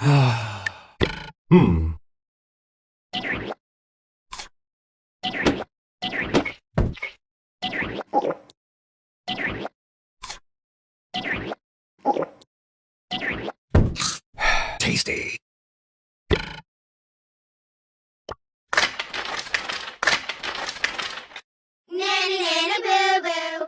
Hmm. Tasty. Nanny, nanny, boo, boo.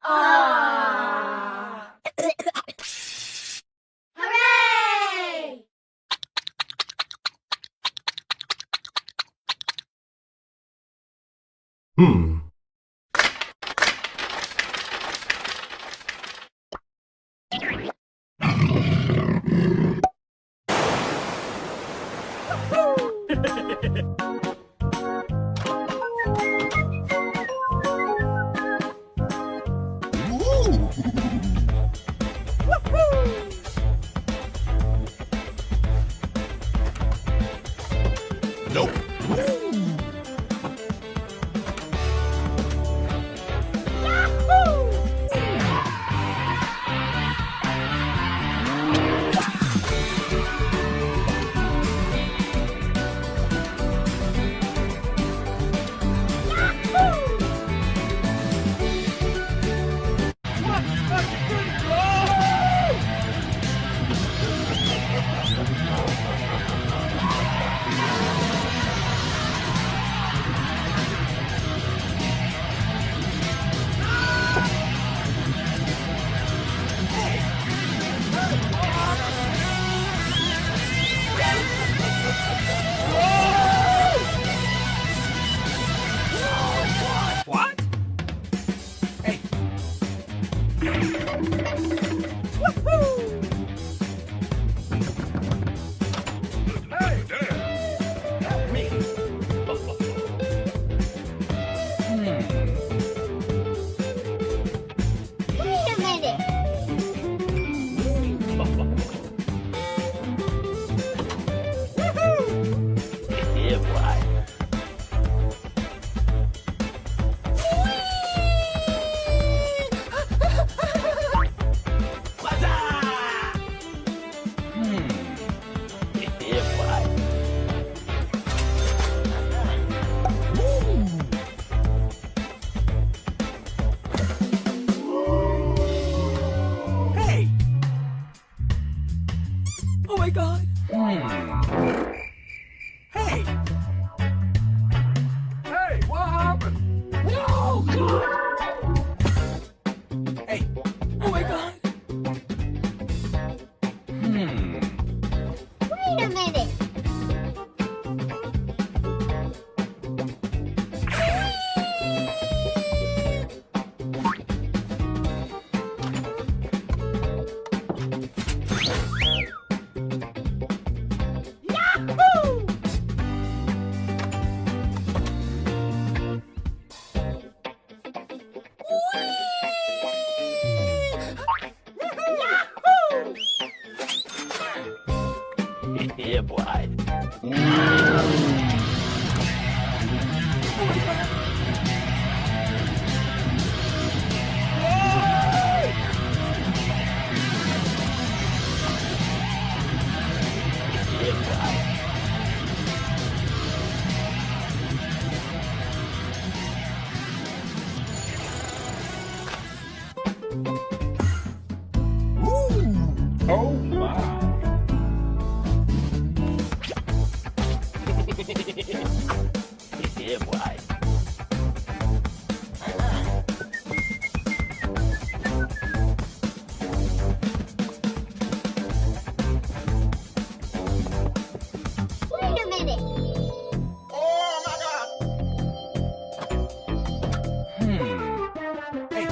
Ah! Hooray! Hmm. Nope. What? Hey. Hey, Dad. Help me. Wait a minute. Yeah, boy. Yeah, boy. Hey. Oh my God. Hey. Hey, what happened? No, God. Hey. Oh my God. Wait a minute. Yahoo! Yahoo! Yeah, boy. boy. Yeah, boy. Oh my. Yeah, boy. Wait a minute. Oh my God. Hey.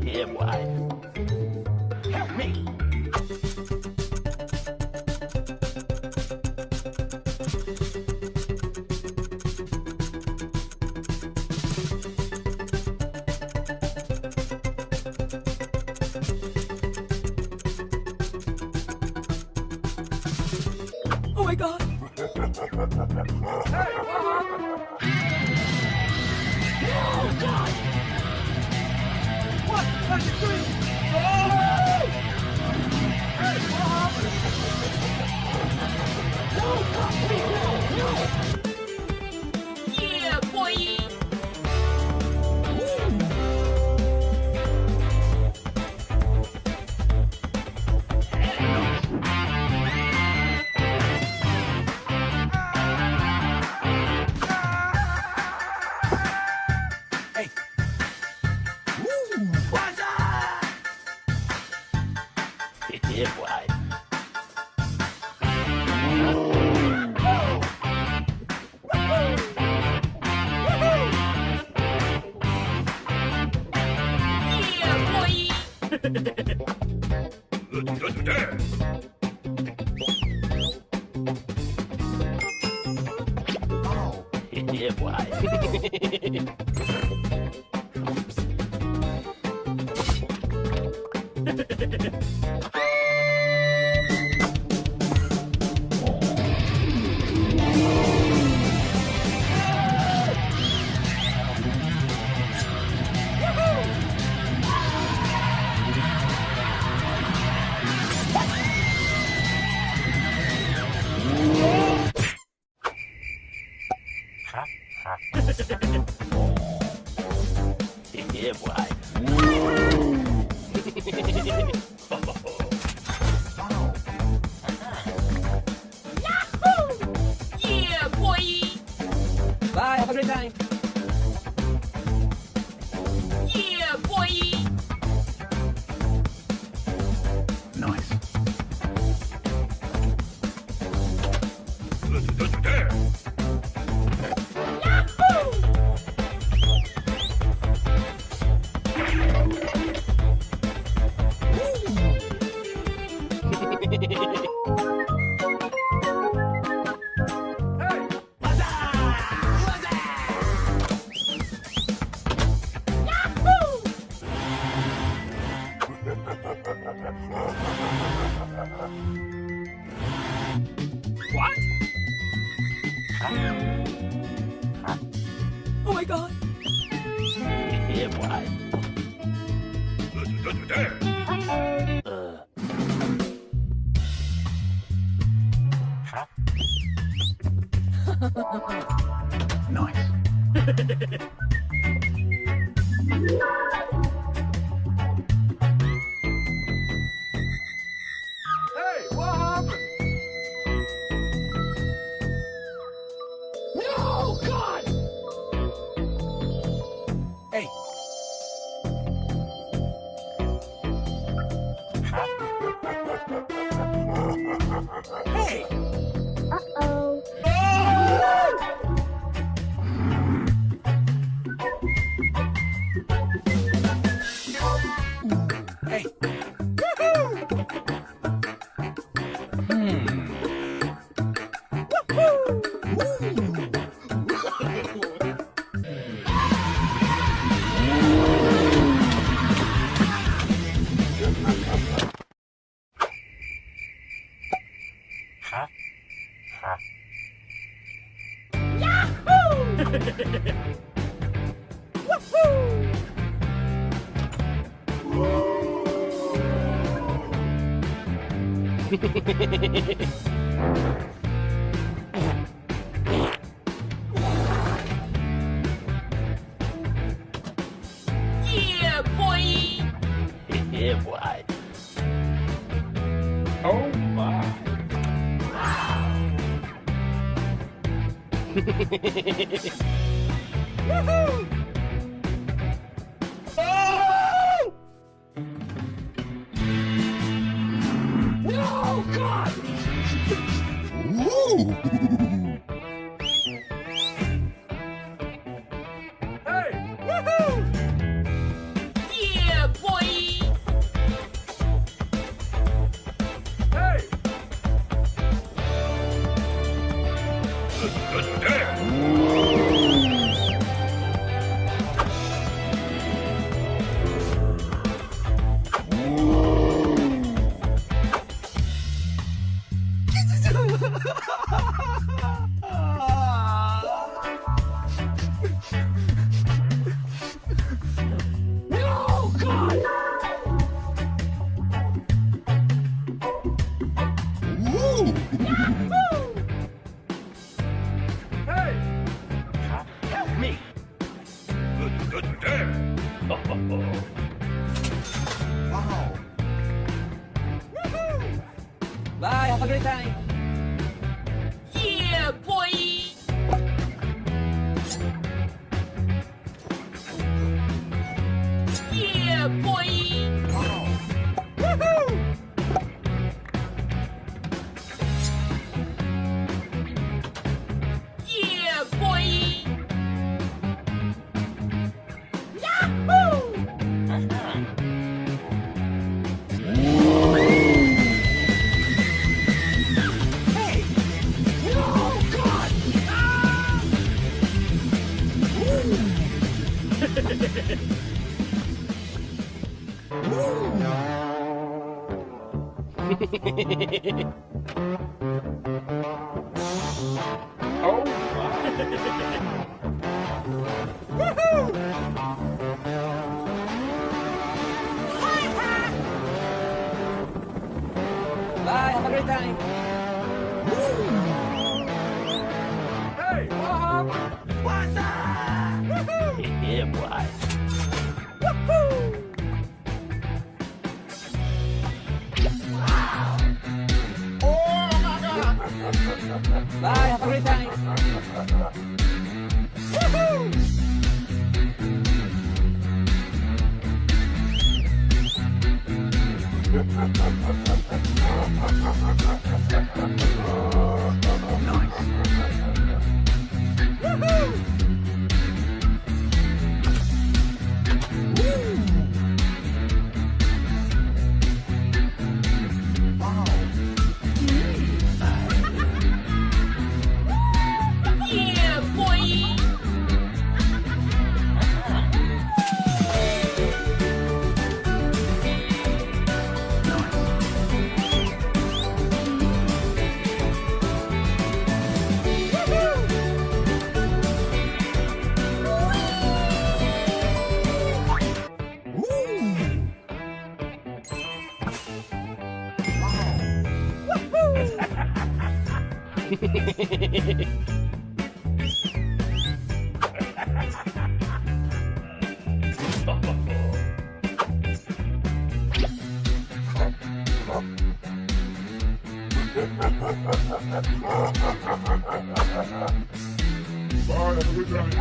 Yeah, boy. Help me. Oh my God. Hey, what happened? Oh God. What are you doing? Oh! Hey, what happened? No, God, please, no, no. Yeah, boy. Hey. What's up? Yeah, boy. Yeah, boy. Yeah, boy. Yeah, boy. Yeah, boy. Bye, have a great time. Yeah, boy. Nice. Hey! What? Oh my God. Yeah, boy. Nice. Hey, what happened? No, God! Hey. Hey! Uh-oh. Hey. Yeah, boy. Yeah, boy. Oh my. Oh! No, God! Hey! Yeah, boy. Hey! Good damn! No, God! Hey! Help me. Good damn! Wow. Bye, have a great time. Yeah, boy. Yeah, boy. Yeah, boy. No, God! Oh my. Bye, have a great time. Hey! What's up? Yeah, boy. Bye, have a great time. Yeah, boy. Bye, have a good time.